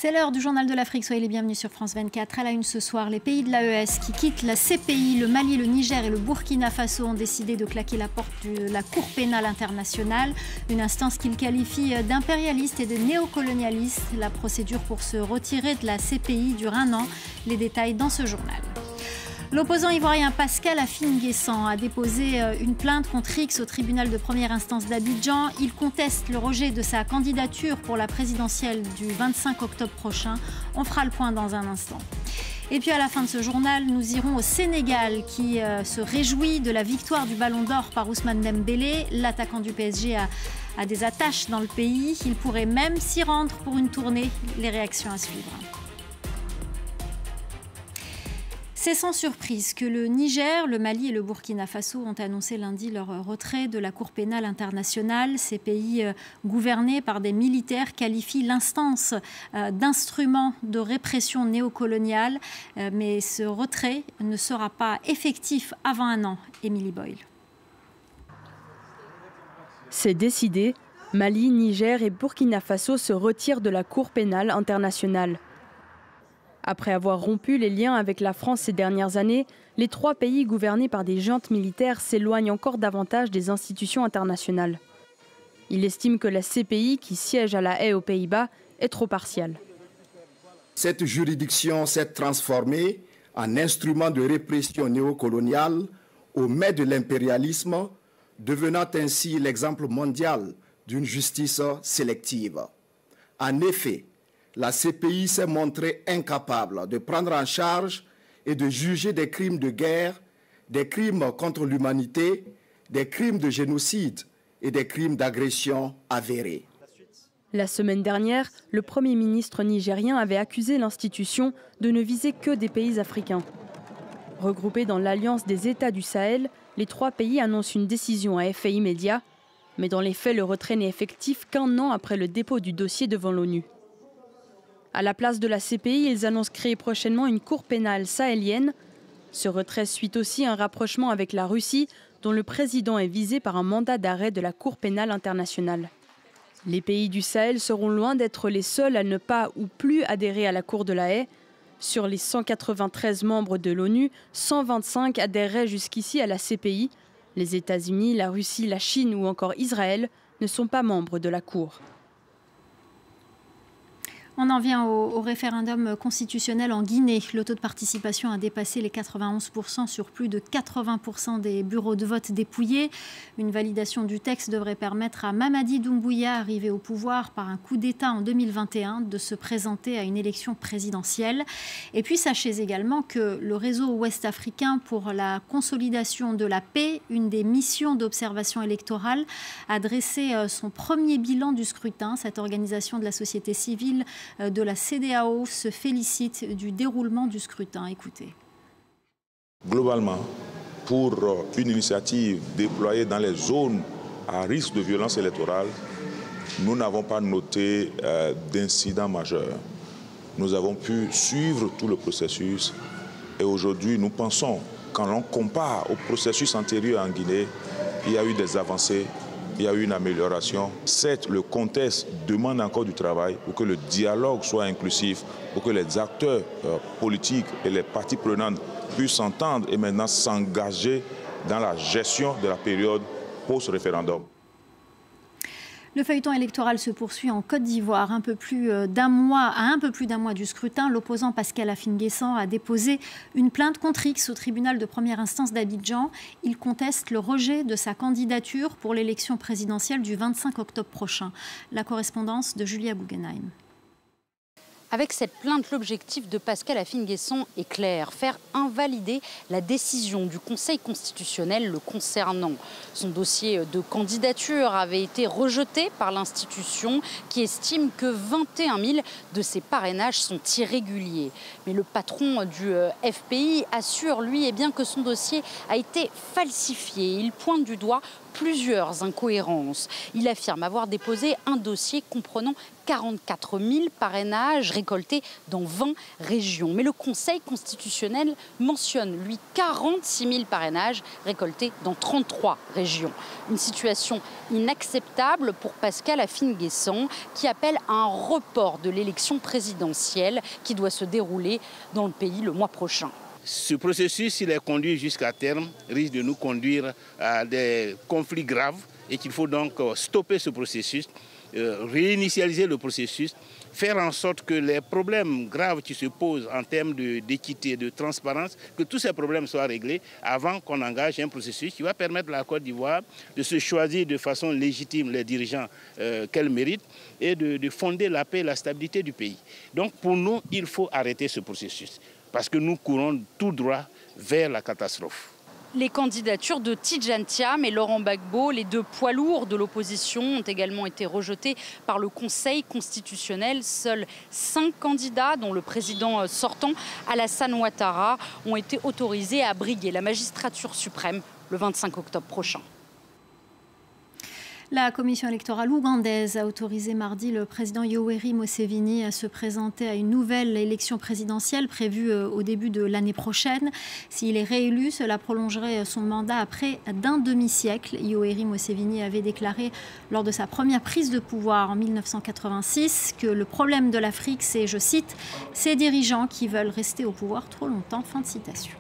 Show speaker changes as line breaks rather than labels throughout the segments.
C'est l'heure du journal de l'Afrique. Soyez les bienvenus sur France 24. À la une ce soir, les pays de l'AES qui quittent la CPI, le Mali, le Niger et le Burkina Faso ont décidé de claquer la porte de la Cour pénale internationale, une instance qu'ils qualifient d'impérialiste et de néocolonialiste. La procédure pour se retirer de la CPI dure 1 an. Les détails dans ce journal. L'opposant ivoirien Pascal Affi-N'Guessan a déposé une plainte contre X au tribunal de première instance d'Abidjan. Il conteste le rejet de sa candidature pour la présidentielle du 25 octobre prochain. On fera le point dans un instant. Et puis à la fin de ce journal, nous irons au Sénégal qui se réjouit de la victoire du Ballon d'Or par Ousmane Dembélé. L'attaquant du PSG a des attaches dans le pays. Il pourrait même s'y rendre pour une tournée. Les réactions à suivre. C'est sans surprise que le Niger, le Mali et le Burkina Faso ont annoncé lundi leur retrait de la Cour pénale internationale. Ces pays gouvernés par des militaires qualifient l'instance d'instrument de répression néocoloniale. Mais ce retrait ne sera pas effectif avant 1 an. Émilie Boyle.
C'est décidé. Mali, Niger et Burkina Faso se retirent de la Cour pénale internationale. Après avoir rompu les liens avec la France ces dernières années, les 3 pays gouvernés par des juntes militaires s'éloignent encore davantage des institutions internationales. Il estime que la CPI, qui siège à La Haye aux Pays-Bas, est trop partiale.
Cette juridiction s'est transformée en instrument de répression néocoloniale au mai de l'impérialisme, devenant ainsi l'exemple mondial d'une justice sélective. En effet, la CPI s'est montrée incapable de prendre en charge et de juger des crimes de guerre, des crimes contre l'humanité, des crimes de génocide et des crimes d'agression avérés.
La semaine dernière, le Premier ministre nigérien avait accusé l'institution de ne viser que des pays africains. Regroupés dans l'Alliance des États du Sahel, les 3 pays annoncent une décision à effet immédiat, mais dans les faits, le retrait n'est effectif qu'1 an après le dépôt du dossier devant l'ONU. À la place de la CPI, ils annoncent créer prochainement une cour pénale sahélienne. Ce retrait suit aussi un rapprochement avec la Russie, dont le président est visé par un mandat d'arrêt de la Cour pénale internationale. Les pays du Sahel seront loin d'être les seuls à ne pas ou plus adhérer à la Cour de La Haye. Sur les 193 membres de l'ONU, 125 adhéreraient jusqu'ici à la CPI. Les États-Unis, la Russie, la Chine ou encore Israël ne sont pas membres de la Cour.
On en vient au référendum constitutionnel en Guinée. Le taux de participation a dépassé les 91% sur plus de 80% des bureaux de vote dépouillés. Une validation du texte devrait permettre à Mamadi Doumbouya, arrivé au pouvoir par un coup d'État en 2021, de se présenter à une élection présidentielle. Et puis sachez également que le réseau ouest-africain pour la consolidation de la paix, une des missions d'observation électorale, a dressé son premier bilan du scrutin. Cette organisation de la société civile de la CEDEAO se félicite du déroulement du scrutin. Écoutez.
Globalement, pour une initiative déployée dans les zones à risque de violence électorale, nous n'avons pas noté d'incidents majeurs. Nous avons pu suivre tout le processus et aujourd'hui, nous pensons, quand l'on compare au processus antérieur en Guinée, il y a eu des avancées. Il y a eu une amélioration. Certes, le contexte demande encore du travail pour que le dialogue soit inclusif, pour que les acteurs politiques et les parties prenantes puissent s'entendre et maintenant s'engager dans la gestion de la période post-référendum.
Le feuilleton électoral se poursuit en Côte d'Ivoire. À un peu plus d'un mois du scrutin, l'opposant Pascal Affi-N'Guessan a déposé une plainte contre X au tribunal de première instance d'Abidjan. Il conteste le rejet de sa candidature pour l'élection présidentielle du 25 octobre prochain. La correspondance de Julia Guggenheim.
Avec cette plainte, l'objectif de Pascal Affi-N'Guessan est clair, faire invalider la décision du Conseil constitutionnel le concernant. Son dossier de candidature avait été rejeté par l'institution qui estime que 21 000 de ses parrainages sont irréguliers. Mais le patron du FPI assure, lui, que son dossier a été falsifié. Il pointe du doigt plusieurs incohérences. Il affirme avoir déposé un dossier comprenant 44 000 parrainages récoltés dans 20 régions. Mais le Conseil constitutionnel mentionne, lui, 46 000 parrainages récoltés dans 33 régions. Une situation inacceptable pour Pascal Afine-Guessant, qui appelle à un report de l'élection présidentielle qui doit se dérouler dans le pays le mois prochain.
Ce processus, s'il est conduit jusqu'à terme, risque de nous conduire à des conflits graves et qu'il faut donc stopper ce processus, réinitialiser le processus, faire en sorte que les problèmes graves qui se posent en termes d'équité, de transparence, que tous ces problèmes soient réglés avant qu'on engage un processus qui va permettre à la Côte d'Ivoire de se choisir de façon légitime les dirigeants qu'elle mérite et de fonder la paix et la stabilité du pays. Donc pour nous, il faut arrêter ce processus parce que nous courons tout droit vers la catastrophe.
Les candidatures de Tidjane Thiam et Laurent Gbagbo, les deux poids lourds de l'opposition, ont également été rejetées par le Conseil constitutionnel. Seuls 5 candidats, dont le président sortant Alassane Ouattara, ont été autorisés à briguer la magistrature suprême le 25 octobre prochain.
La commission électorale ougandaise a autorisé mardi le président Yoweri Museveni à se présenter à une nouvelle élection présidentielle prévue au début de l'année prochaine. S'il est réélu, cela prolongerait son mandat à près d'un demi-siècle. Yoweri Museveni avait déclaré lors de sa première prise de pouvoir en 1986 que le problème de l'Afrique, c'est, je cite, « ces dirigeants qui veulent rester au pouvoir trop longtemps ». Fin de citation.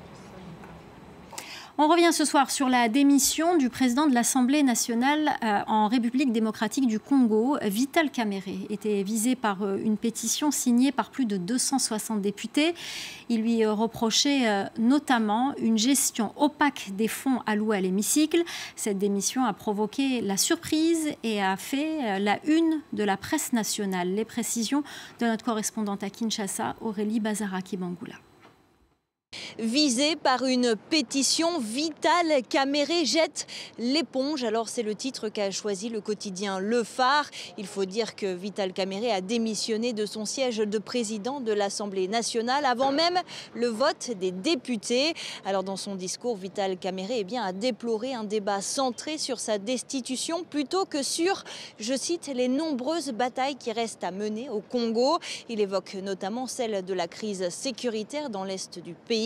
On revient ce soir sur la démission du président de l'Assemblée nationale en République démocratique du Congo. Vital Kamerhe était visé par une pétition signée par plus de 260 députés. Il lui reprochait notamment une gestion opaque des fonds alloués à l'hémicycle. Cette démission a provoqué la surprise et a fait la une de la presse nationale. Les précisions de notre correspondante à Kinshasa, Aurélie Bazaraki-Bangoula.
Visé par une pétition, Vital Kamerhe jette l'éponge. Alors c'est le titre qu'a choisi le quotidien Le Phare. Il faut dire que Vital Kamerhe a démissionné de son siège de président de l'Assemblée nationale avant même le vote des députés. Alors dans son discours, Vital Kamerhe a déploré un débat centré sur sa destitution plutôt que sur, je cite, les nombreuses batailles qui restent à mener au Congo. Il évoque notamment celle de la crise sécuritaire dans l'est du pays.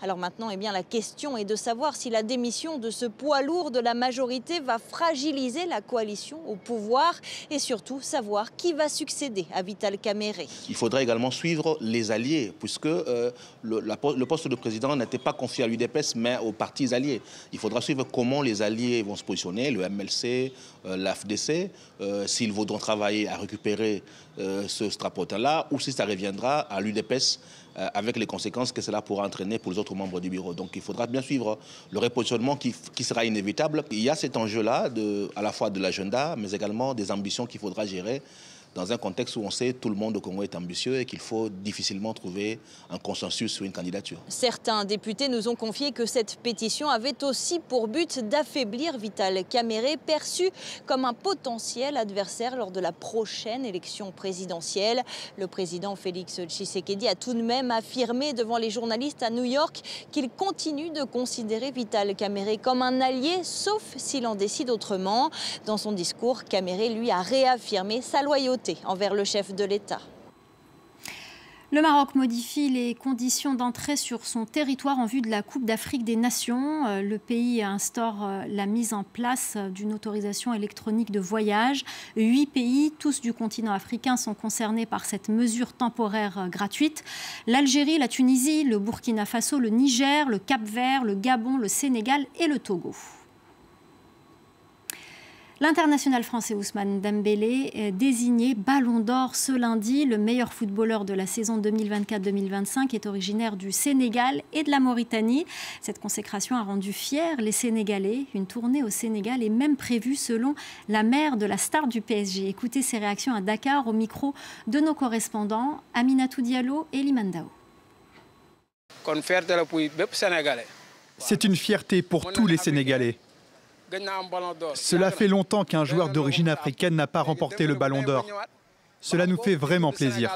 Alors maintenant, la question est de savoir si la démission de ce poids lourd de la majorité va fragiliser la coalition au pouvoir et surtout savoir qui va succéder à Vital Kamerhe.
Il faudra également suivre les alliés puisque le poste de président n'était pas confié à l'UDPS mais aux partis alliés. Il faudra suivre comment les alliés vont se positionner, le MLC, l'AFDC, s'ils voudront travailler à récupérer ce strapotin-là ou si ça reviendra à l'UDPS avec les conséquences que cela pourra entraîner pour les autres membres du bureau. Donc il faudra bien suivre le repositionnement qui sera inévitable. Il y a cet enjeu-là à la fois de l'agenda, mais également des ambitions qu'il faudra gérer dans un contexte où on sait que tout le monde au Congo est ambitieux et qu'il faut difficilement trouver un consensus sur une candidature.
Certains députés nous ont confié que cette pétition avait aussi pour but d'affaiblir Vital Kamerhe, perçu comme un potentiel adversaire lors de la prochaine élection présidentielle. Le président Félix Tshisekedi a tout de même affirmé devant les journalistes à New York qu'il continue de considérer Vital Kamerhe comme un allié, sauf s'il en décide autrement. Dans son discours, Kamerhe, lui, a réaffirmé sa loyauté envers le chef de l'État.
Le Maroc modifie les conditions d'entrée sur son territoire en vue de la Coupe d'Afrique des Nations. Le pays instaure la mise en place d'une autorisation électronique de voyage. 8 pays, tous du continent africain, sont concernés par cette mesure temporaire gratuite. L'Algérie, la Tunisie, le Burkina Faso, le Niger, le Cap-Vert, le Gabon, le Sénégal et le Togo. L'international français Ousmane Dembélé est désigné Ballon d'Or ce lundi. Le meilleur footballeur de la saison 2024-2025 est originaire du Sénégal et de la Mauritanie. Cette consécration a rendu fiers les Sénégalais. Une tournée au Sénégal est même prévue selon la mère de la star du PSG. Écoutez ses réactions à Dakar au micro de nos correspondants Aminatou Diallo et Limandao.
C'est une fierté pour tous les Sénégalais. Cela fait longtemps qu'un joueur d'origine africaine n'a pas remporté le Ballon d'Or. Cela nous fait vraiment plaisir.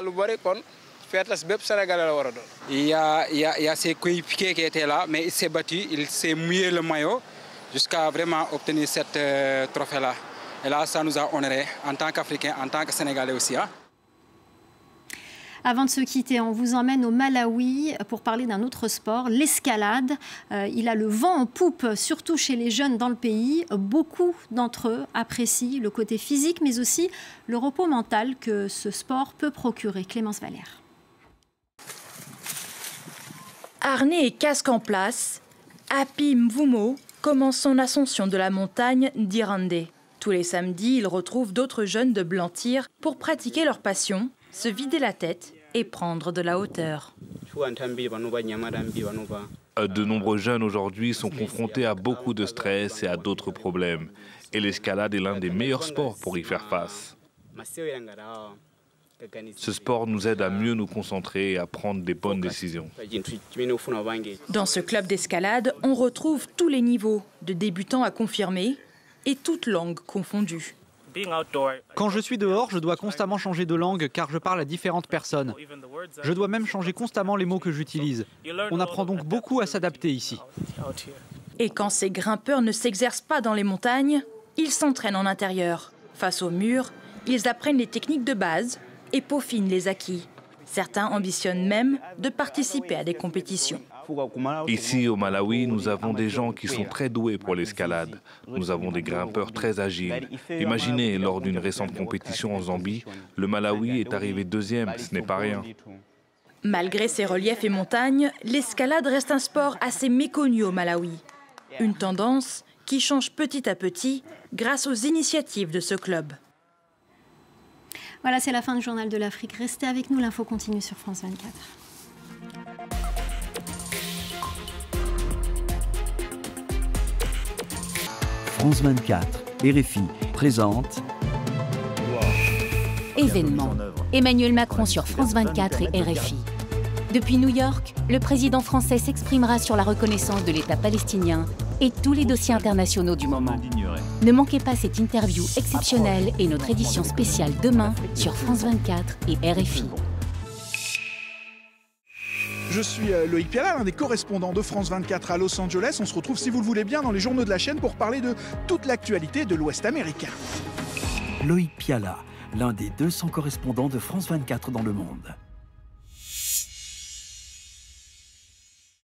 Il y a ses coéquipiers qui étaient là, mais il s'est battu, il s'est mouillé le maillot jusqu'à vraiment obtenir cette trophée-là. Et là, ça nous a honorés en tant qu'Africains, en tant que Sénégalais aussi. Hein.
Avant de se quitter, on vous emmène au Malawi pour parler d'un autre sport, l'escalade. Il a le vent en poupe, surtout chez les jeunes dans le pays. Beaucoup d'entre eux apprécient le côté physique, mais aussi le repos mental que ce sport peut procurer. Clémence Valère.
Harnais et casque en place, Happy Mvumo commence son ascension de la montagne d'Irande. Tous les samedis, il retrouve d'autres jeunes de Blantyre pour pratiquer leur passion, se vider la tête et prendre de la hauteur.
De nombreux jeunes aujourd'hui sont confrontés à beaucoup de stress et à d'autres problèmes. Et l'escalade est l'un des meilleurs sports pour y faire face. Ce sport nous aide à mieux nous concentrer et à prendre des bonnes décisions.
Dans ce club d'escalade, on retrouve tous les niveaux, de débutants à confirmés et toutes langues confondues.
Quand je suis dehors, je dois constamment changer de langue car je parle à différentes personnes. Je dois même changer constamment les mots que j'utilise. On apprend donc beaucoup à s'adapter ici.
Et quand ces grimpeurs ne s'exercent pas dans les montagnes, ils s'entraînent en intérieur. Face au mur, ils apprennent les techniques de base et peaufinent les acquis. Certains ambitionnent même de participer à des compétitions.
Ici, au Malawi, nous avons des gens qui sont très doués pour l'escalade. Nous avons des grimpeurs très agiles. Imaginez, lors d'une récente compétition en Zambie, le Malawi est arrivé deuxième, ce n'est pas rien.
Malgré ses reliefs et montagnes, l'escalade reste un sport assez méconnu au Malawi. Une tendance qui change petit à petit grâce aux initiatives de ce club.
Voilà, c'est la fin du Journal de l'Afrique. Restez avec nous, l'info continue sur France 24.
France 24, RFI présente
Événement. Emmanuel Macron sur France 24 et RFI. Depuis New York, le président français s'exprimera sur la reconnaissance de l'État palestinien et tous les dossiers internationaux du moment. Ne manquez pas cette interview exceptionnelle et notre édition spéciale demain sur France 24 et RFI.
Je suis Loïc Piala, l'un des correspondants de France 24 à Los Angeles. On se retrouve, si vous le voulez bien, dans les journaux de la chaîne pour parler de toute l'actualité de l'Ouest américain.
Loïc Piala, l'un des 200 correspondants de France 24 dans le monde.